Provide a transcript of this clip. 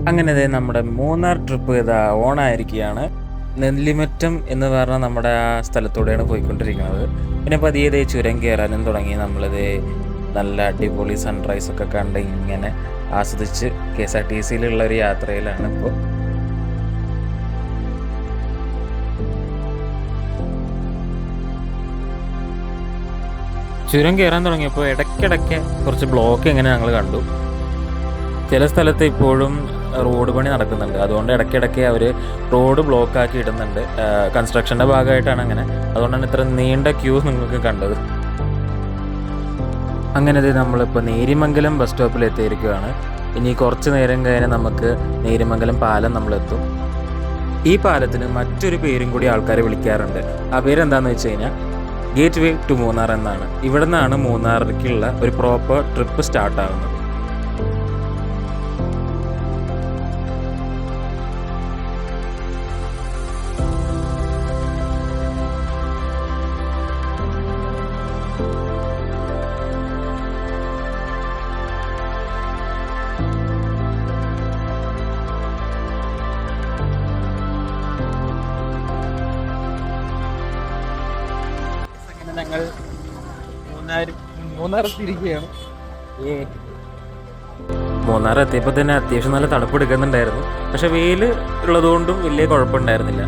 അങ്ങനെ ദേ നമ്മുടെ മൂന്നാർ ട്രിപ്പ് ഇതാ ഓണായിരിക്കുകയാണ്. നെല്ലിമറ്റം എന്ന് പറഞ്ഞ നമ്മുടെ ആ സ്ഥലത്തൂടെയാണ് പോയിക്കൊണ്ടിരിക്കുന്നത്. പിന്നെ പതിയെ ദേ ചുരം കയറാനും തുടങ്ങി. നമ്മളിത് നല്ല അടിപൊളി സൺറൈസൊക്കെ കണ്ട് ഇങ്ങനെ ആസ്വദിച്ച് KSRTCയിലുള്ള ഒരു യാത്രയിലാണ് ഇപ്പോൾ. ചുരം കയറാൻ തുടങ്ങിയപ്പോൾ ഇടയ്ക്കിടയ്ക്ക് കുറച്ച് ബ്ലോക്ക് ഇങ്ങനെ ഞങ്ങൾ കണ്ടു. ചില സ്ഥലത്ത് ഇപ്പോഴും റോഡ് പണി നടക്കുന്നുണ്ട്. അതുകൊണ്ട് ഇടയ്ക്കിടയ്ക്ക് അവർ റോഡ് ബ്ലോക്കാക്കി ഇടുന്നുണ്ട്. കൺസ്ട്രക്ഷൻ്റെ ഭാഗമായിട്ടാണ് അങ്ങനെ. അതുകൊണ്ടാണ് ഇത്ര നീണ്ട ക്യൂ നിങ്ങൾക്ക് കണ്ടത്. അങ്ങനെ നമ്മളിപ്പോൾ നേരിമംഗലം ബസ് സ്റ്റോപ്പിൽ എത്തിയിരിക്കുകയാണ്. ഇനി കുറച്ച് നേരം കഴിഞ്ഞാൽ നമുക്ക് നേരിമംഗലം പാലം നമ്മളെത്തും. ഈ പാലത്തിന് മറ്റൊരു പേരും കൂടി ആൾക്കാർ വിളിക്കാറുണ്ട്. ആ പേരെന്താണെന്ന് വെച്ച് കഴിഞ്ഞാൽ ഗേറ്റ് വേ ടു മൂന്നാർ എന്നാണ്. ഇവിടെ നിന്നാണ് മൂന്നാറിലേക്കുള്ള ഒരു പ്രോപ്പർ ട്രിപ്പ് സ്റ്റാർട്ടാകുന്നത്. ഞങ്ങൾ മൂന്നാറെത്തിയിരിക്കുകയാണ്. മൂന്നാർ എത്തിയപ്പോൾ തന്നെ അത്യാവശ്യം നല്ല തണുപ്പ് എടുക്കുന്നുണ്ടായിരുന്നു. പക്ഷെ വെയിൽ ഉള്ളതുകൊണ്ടും വലിയ കുഴപ്പമുണ്ടായിരുന്നില്ല.